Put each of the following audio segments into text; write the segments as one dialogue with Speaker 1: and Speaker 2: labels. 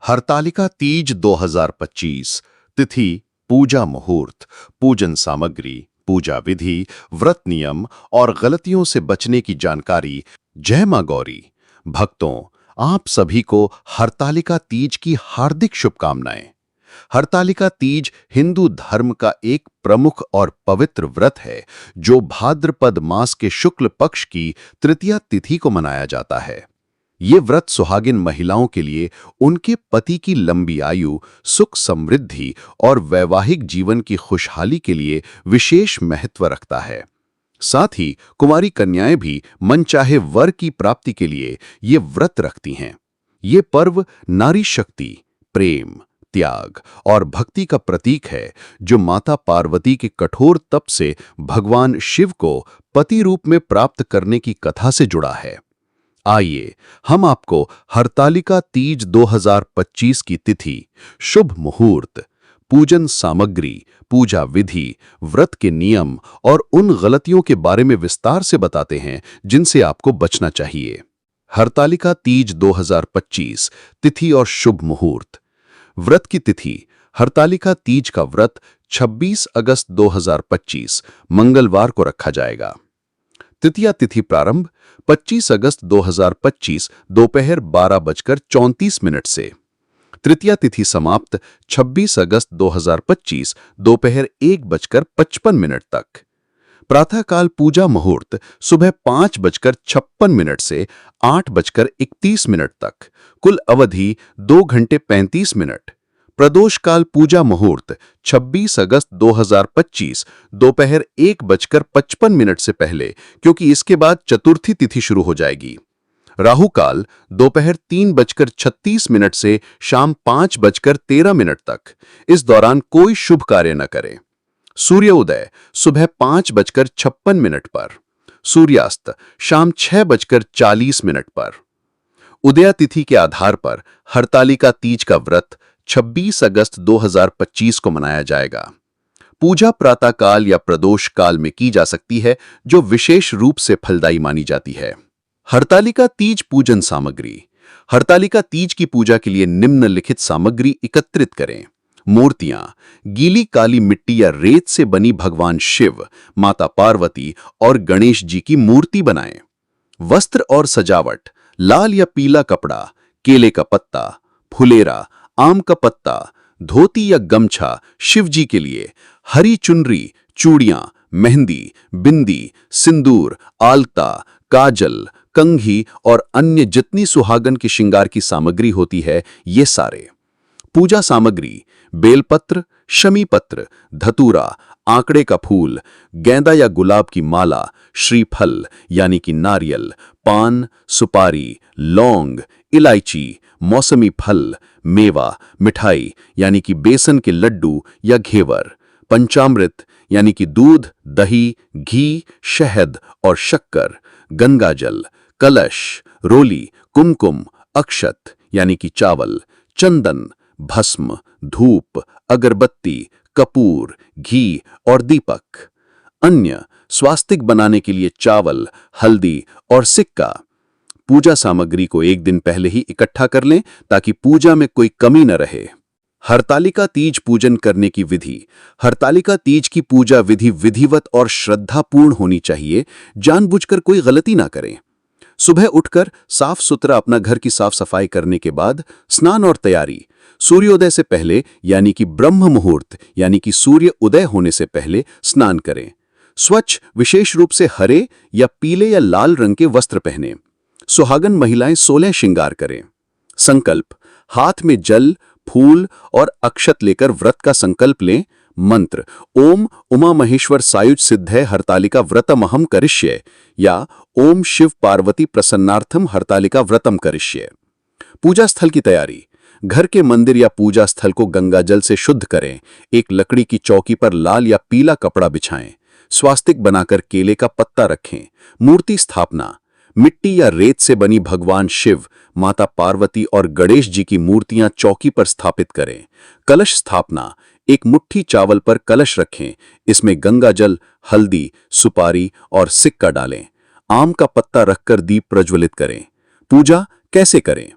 Speaker 1: हरतालिका तीज 2025। तिथि पूजा मुहूर्त, पूजन सामग्री, पूजा विधि, व्रत नियम और गलतियों से बचने की जानकारी। जय मां गौरी। भक्तों, आप सभी को हरतालिका तीज की हार्दिक शुभकामनाएं। हरतालिका तीज हिंदू धर्म का एक प्रमुख और पवित्र व्रत है जो भाद्रपद मास के शुक्ल पक्ष की तृतीया तिथि को मनाया जाता है। ये व्रत सुहागिन महिलाओं के लिए उनके पति की लंबी आयु, सुख समृद्धि और वैवाहिक जीवन की खुशहाली के लिए विशेष महत्व रखता है। साथ ही कुंवारी कन्याएं भी मनचाहे वर की प्राप्ति के लिए ये व्रत रखती हैं। ये पर्व नारी शक्ति, प्रेम, त्याग और भक्ति का प्रतीक है जो माता पार्वती के कठोर तप से भगवान शिव को पति रूप में प्राप्त करने की कथा से जुड़ा है। आइए हम आपको हरतालिका तीज 2025 की तिथि, शुभ मुहूर्त, पूजन सामग्री, पूजा विधि, व्रत के नियम और उन गलतियों के बारे में विस्तार से बताते हैं जिनसे आपको बचना चाहिए। हरतालिका तीज 2025 तिथि और शुभ मुहूर्त। व्रत की तिथि। हरतालिका तीज का व्रत 26 अगस्त 2025 मंगलवार को रखा जाएगा। तृतीया तिथि प्रारंभ 25 अगस्त 2025 दोपहर 12:34 से। तृतीया तिथि समाप्त 26 अगस्त 2025 दोपहर 1:55 तक। प्रातःकाल पूजा मुहूर्त सुबह 5:56 से 8:31 तक। कुल अवधि 2 घंटे 35 मिनट। प्रदोष काल पूजा मुहूर्त 26 अगस्त 2025 दोपहर 1:55 से पहले, क्योंकि इसके बाद चतुर्थी तिथि शुरू हो जाएगी। राहु काल दोपहर 3:36 से शाम 5:13 तक। इस दौरान कोई शुभ कार्य न करें। सूर्योदय सुबह 5:56 पर। सूर्यास्त शाम 6:40 पर। उदया तिथि के आधार पर हरतालिका तीज का व्रत 26 अगस्त 2025 को मनाया जाएगा। पूजा प्रातःकाल या प्रदोष काल में की जा सकती है, जो विशेष रूप से फलदायी मानी जाती है। हरतालिका तीज पूजन सामग्री। हरतालिका तीज की पूजा के लिए निम्नलिखित सामग्री एकत्रित करें। मूर्तियां। गीली काली मिट्टी या रेत से बनी भगवान शिव, माता पार्वती और गणेश जी की मूर्ति बनाएं। वस्त्र और सजावट। लाल या पीला कपड़ा, केले का पत्ता, फुलेरा, आम का पत्ता, धोती या गमछा शिव जी के लिए। हरी चुनरी, चूड़ियां, मेहंदी, बिंदी, सिंदूर, आलता, काजल, कंघी और अन्य जितनी सुहागन की श्रृंगार की सामग्री होती है, ये सारे। पूजा सामग्री। बेलपत्र, शमी पत्र, धतूरा, आंकड़े का फूल, गेंदा या गुलाब की माला, श्रीफल यानी कि नारियल, पान, सुपारी, लौंग, इलायची, मौसमी फल, मेवा, मिठाई यानी कि बेसन के लड्डू या घेवर, पंचामृत यानी कि दूध, दही, घी, शहद और शक्कर, गंगाजल, कलश, रोली, कुमकुम, अक्षत यानी कि चावल, चंदन, भस्म, धूप, अगरबत्ती, कपूर, घी और दीपक। अन्य स्वास्तिक बनाने के लिए चावल, हल्दी और सिक्का। पूजा सामग्री को एक दिन पहले ही इकट्ठा कर लें ताकि पूजा में कोई कमी न रहे। हरतालिका तीज पूजन करने की विधि। हरतालिका तीज की पूजा विधि विधिवत और श्रद्धापूर्ण होनी चाहिए। जानबूझकर कोई गलती ना करें। सुबह उठकर साफ सुथरा अपना घर की साफ सफाई करने के बाद स्नान और तैयारी। सूर्योदय से पहले यानी कि ब्रह्म मुहूर्त यानी कि सूर्य उदय होने से पहले स्नान करें। स्वच्छ, विशेष रूप से हरे या पीले या लाल रंग के वस्त्र पहनें। सुहागन महिलाएं 16 श्रृंगार करें। संकल्प। हाथ में जल, फूल और अक्षत लेकर व्रत का संकल्प लें। मंत्र। ओम उमा महेश्वर सायुज सिद्धे हरतालिका व्रतमहम करिष्ये या ओम शिव पार्वती प्रसन्नार्थम हरतालिका व्रतम करिष्ये। पूजा स्थल की तैयारी। घर के मंदिर या पूजा स्थल को गंगा जल से शुद्ध करें। एक लकड़ी की चौकी पर लाल या पीला कपड़ा बिछाएं। स्वास्तिक बनाकर केले का पत्ता रखें। मूर्ति स्थापना। मिट्टी या रेत से बनी भगवान शिव, माता पार्वती और गणेश जी की मूर्तियां चौकी पर स्थापित करें। कलश स्थापना। एक मुट्ठी चावल पर कलश रखें। इसमें गंगा जल, हल्दी, सुपारी और सिक्का डालें। आम का पत्ता रखकर दीप प्रज्वलित करें। पूजा कैसे करें?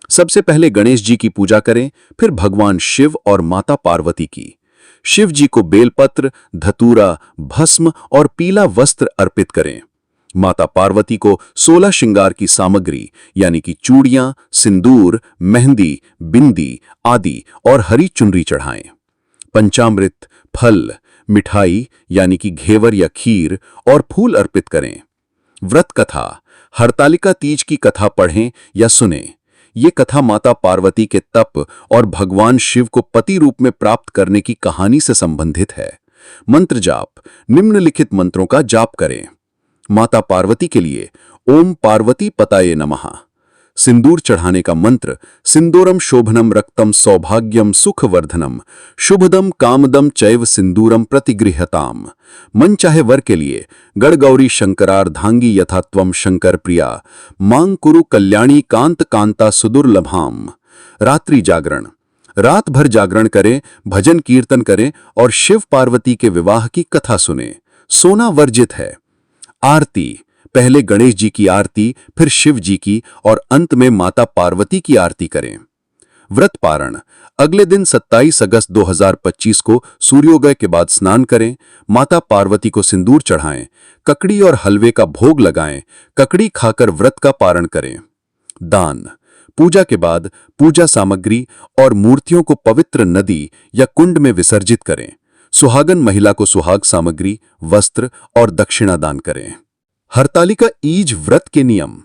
Speaker 1: सबसे पहले गणेश जी की पूजा करें, फिर भगवान शिव और माता पार्वती की। शिव जी को बेलपत्र, धतूरा, भस्म और पीला वस्त्र अर्पित करें। माता पार्वती को 16 श्रृंगार की सामग्री यानी कि चूड़ियां, सिंदूर, मेहंदी, बिंदी आदि और हरी चुनरी चढ़ाएं। पंचामृत, फल, मिठाई यानी कि घेवर या खीर और फूल अर्पित करें। व्रत कथा, हरतालिका तीज की कथा पढ़ें या सुनें। ये कथा माता पार्वती के तप और भगवान शिव को पति रूप में प्राप्त करने की कहानी से संबंधित है। मंत्र जाप, निम्नलिखित मंत्रों का जाप करें। माता पार्वती के लिए ओम पार्वती पताये नमः। सिंदूर चढ़ाने का मंत्र, सिंदूरम शोभनम रक्तम सौभाग्यम सुखवर्धनम शुभदम कामदम चैव सिंदूरम प्रतिगृहताम। मन चाहे वर के लिए गणगौरी शंकरार्धांगी यथा त्वम शंकर प्रिया मांग कुरु कल्याणी कांत कांता सुदुर्लभाम। रात्रि जागरण, रात भर जागरण करें, भजन कीर्तन करें और शिव पार्वती के विवाह की कथा सुनें। सोना वर्जित है। आरती, पहले गणेश जी की आरती, फिर शिव जी की और अंत में माता पार्वती की आरती करें। व्रत पारण, अगले दिन 27 अगस्त 2025 को सूर्योदय के बाद स्नान करें, माता पार्वती को सिंदूर चढ़ाएं, ककड़ी और हलवे का भोग लगाएं, ककड़ी खाकर व्रत का पारण करें। दान, पूजा के बाद पूजा सामग्री और मूर्तियों को पवित्र नदी या कुंड में विसर्जित करें। सुहागन महिला को सुहाग सामग्री, वस्त्र और दक्षिणा दान करें। हरतालिका तीज व्रत के नियम।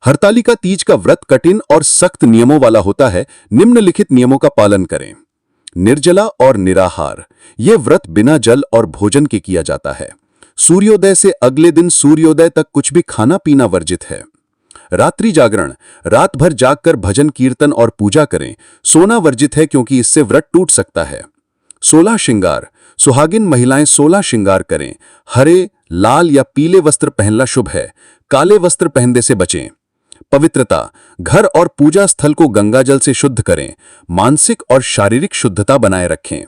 Speaker 1: हरतालिका तीज का व्रत कठिन और सख्त नियमों वाला होता है। निम्नलिखित नियमों का पालन करें। निर्जला और निराहार, यह व्रत बिना जल और भोजन के किया जाता है। सूर्योदय से अगले दिन सूर्योदय तक कुछ भी खाना पीना वर्जित है। रात्रि जागरण, रात भर जागकर भजन कीर्तन और पूजा करें। सोना वर्जित है क्योंकि इससे व्रत टूट सकता है। 16 श्रृंगार, सुहागिन महिलाएं 16 श्रृंगार करें। हरे, लाल या पीले वस्त्र पहनना शुभ है। काले वस्त्र पहनने से बचें। पवित्रता, घर और पूजा स्थल को गंगाजल से शुद्ध करें। मानसिक और शारीरिक शुद्धता बनाए रखें।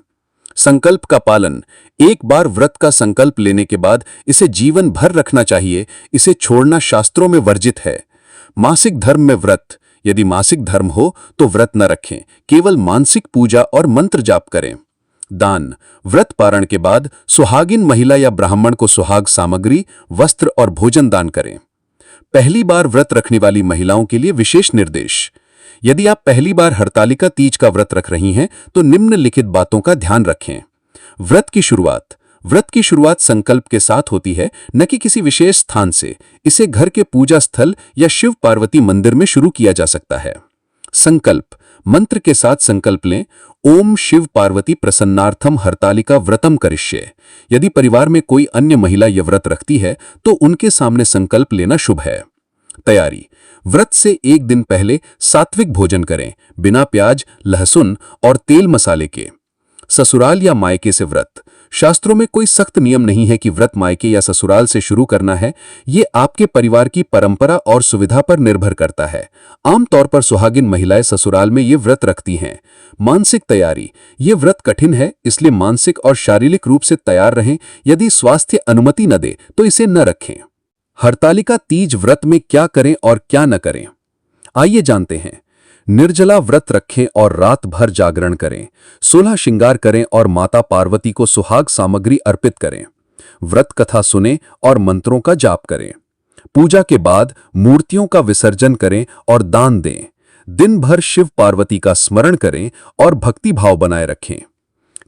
Speaker 1: संकल्प का पालन, एक बार व्रत का संकल्प लेने के बाद इसे जीवन भर रखना चाहिए। इसे छोड़ना शास्त्रों में वर्जित है। मासिक धर्म में व्रत, यदि मासिक धर्म हो तो व्रत न रखें, केवल मानसिक पूजा और मंत्र जाप करें। दान, व्रत पारण के बाद सुहागिन महिला या ब्राह्मण को सुहाग सामग्री, वस्त्र और भोजन दान करें। पहली बार व्रत रखने वाली महिलाओं के लिए विशेष निर्देश। यदि आप पहली बार हरतालिका तीज का व्रत रख रही हैं तो निम्नलिखित बातों का ध्यान रखें। व्रत की शुरुआत संकल्प के साथ होती है, न कि किसी विशेष स्थान से। इसे घर के पूजा स्थल या शिव पार्वती मंदिर में शुरू किया जा सकता है। संकल्प, मंत्र के साथ संकल्प लें। ओम शिव पार्वती प्रसन्नार्थम हरतालिका व्रतम करिष्ये। यदि परिवार में कोई अन्य महिला यह व्रत रखती है तो उनके सामने संकल्प लेना शुभ है। तैयारी, व्रत से एक दिन पहले सात्विक भोजन करें, बिना प्याज, लहसुन और तेल मसाले के। ससुराल या मायके से व्रत, शास्त्रों में कोई सख्त नियम नहीं है कि व्रत मायके या ससुराल से शुरू करना है। ये आपके परिवार की परंपरा और सुविधा पर निर्भर करता है। आमतौर पर सुहागिन महिलाएं ससुराल में ये व्रत रखती हैं। मानसिक तैयारी, ये व्रत कठिन है, इसलिए मानसिक और शारीरिक रूप से तैयार रहें। यदि स्वास्थ्य अनुमति न दे तो इसे न रखें। हरतालिका तीज व्रत में क्या करें और क्या न करें, आइए जानते हैं। निर्जला व्रत रखें और रात भर जागरण करें। 16 श्रृंगार करें और माता पार्वती को सुहाग सामग्री अर्पित करें। व्रत कथा सुनें और मंत्रों का जाप करें। पूजा के बाद मूर्तियों का विसर्जन करें और दान दें। दिन भर शिव पार्वती का स्मरण करें और भक्ति भाव बनाए रखें।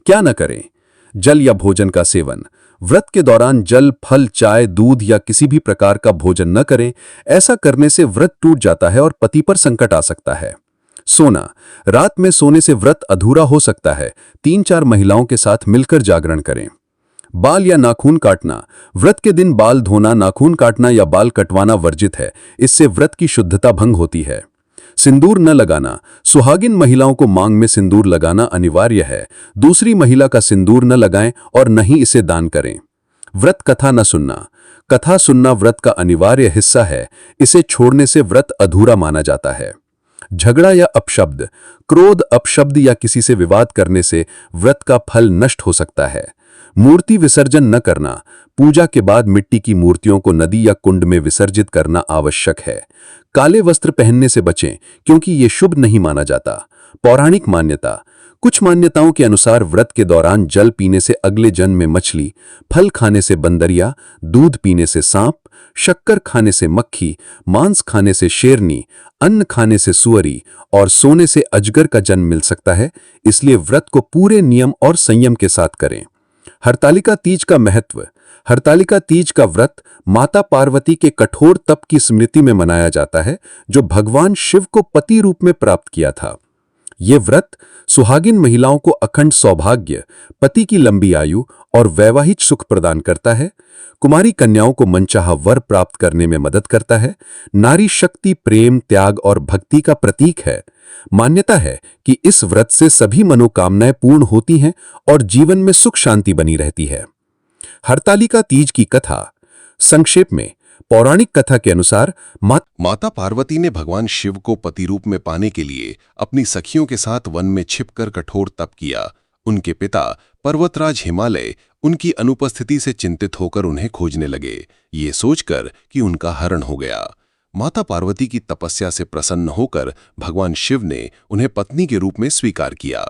Speaker 1: क्या न करें, जल या भोजन का सेवन। व्रत के दौरान जल, फल, चाय, दूध या किसी भी प्रकार का भोजन न करें। ऐसा करने से व्रत टूट जाता है और पति पर संकट आ सकता है। सोना, रात में सोने से व्रत अधूरा हो सकता है। 3-4 महिलाओं के साथ मिलकर जागरण करें। बाल या नाखून काटना, व्रत के दिन बाल धोना, नाखून काटना या बाल कटवाना वर्जित है। इससे व्रत की शुद्धता भंग होती है। सिंदूर न लगाना, सुहागिन महिलाओं को मांग में सिंदूर लगाना अनिवार्य है। दूसरी महिला का सिंदूर न लगाएं और न ही इसे दान करें। व्रत कथा न सुनना, कथा सुनना व्रत का अनिवार्य हिस्सा है। इसे छोड़ने से व्रत अधूरा माना जाता है। झगड़ा या अपशब्द, क्रोध, अपशब्द या किसी से विवाद करने से व्रत का फल नष्ट हो सकता है।
Speaker 2: मूर्ति विसर्जन न करना। पूजा के बाद मिट्टी की मूर्तियों को नदी या कुंड में विसर्जित करना आवश्यक है। काले वस्त्र पहनने से बचें क्योंकि ये शुभ नहीं माना जाता। पौराणिक मान्यता। कुछ मान्यताओं के अनुसार व्रत के दौरान जल पीने से अगले जन्म में मछली, फल खाने से बंदरिया, दूध पीने से सांप, शक्कर खाने से मक्खी, मांस खाने से शेरनी, अन्न खाने से सुअरी और सोने से अजगर का जन्म मिल सकता है। इसलिए व्रत को पूरे नियम और संयम के साथ करें। हरतालिका तीज का महत्व। हरतालिका तीज का व्रत माता पार्वती के कठोर तप की स्मृति में मनाया जाता है, जो भगवान शिव को पति रूप में प्राप्त किया था। ये व्रत सुहागिन महिलाओं को अखंड सौभाग्य, पति की लंबी आयु और वैवाहिक सुख प्रदान करता है। कुमारी कन्याओं को मनचाहा वर प्राप्त करने में मदद करता है। नारी शक्ति, प्रेम, त्याग और भक्ति का प्रतीक है। मान्यता है कि इस व्रत से सभी मनोकामनाएं पूर्ण होती हैं और जीवन में सुख शांति बनी रहती है। हरतालिका तीज की कथा। संक्षेप में, पौराणिक कथा के अनुसार
Speaker 3: माता पार्वती ने भगवान शिव को पति रूप में पाने के लिए अपनी सखियों के साथ वन में छिपकर कठोर तप किया। उनके पिता पर्वतराज हिमालय उनकी अनुपस्थिति से चिंतित होकर उन्हें खोजने लगे, ये सोचकर कि उनका हरण हो गया। माता पार्वती की तपस्या से प्रसन्न होकर भगवान शिव ने उन्हें पत्नी के रूप में स्वीकार किया।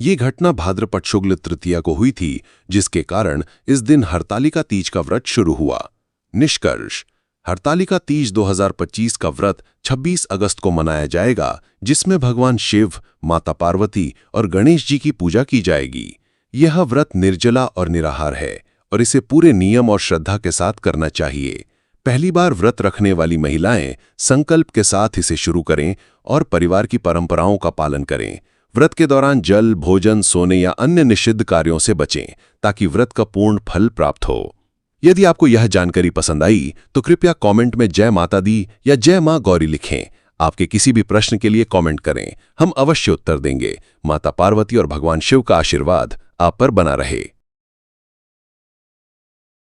Speaker 3: ये घटना भाद्रपद शुक्ल तृतीया को हुई थी, जिसके कारण इस दिन हरतालिका तीज का व्रत शुरू हुआ। निष्कर्ष। हरतालिका तीज 2025 का व्रत 26 अगस्त को मनाया जाएगा, जिसमें भगवान शिव, माता पार्वती और गणेश जी की पूजा की जाएगी। यह व्रत निर्जला और निराहार है और इसे पूरे नियम और श्रद्धा के साथ करना चाहिए। पहली बार व्रत रखने वाली महिलाएं संकल्प के साथ इसे शुरू करें और परिवार की परंपराओं का पालन करें। व्रत के दौरान जल, भोजन, सोने या अन्य निषिद्ध कार्यों से बचें ताकि व्रत का पूर्ण फल प्राप्त हो। यदि आपको यह जानकारी पसंद आई तो कृपया कमेंट में जय माता दी या जय मां गौरी लिखें। आपके किसी भी प्रश्न के लिए कमेंट करें, हम अवश्य उत्तर देंगे। माता पार्वती और भगवान शिव का आशीर्वाद आप पर बना रहे।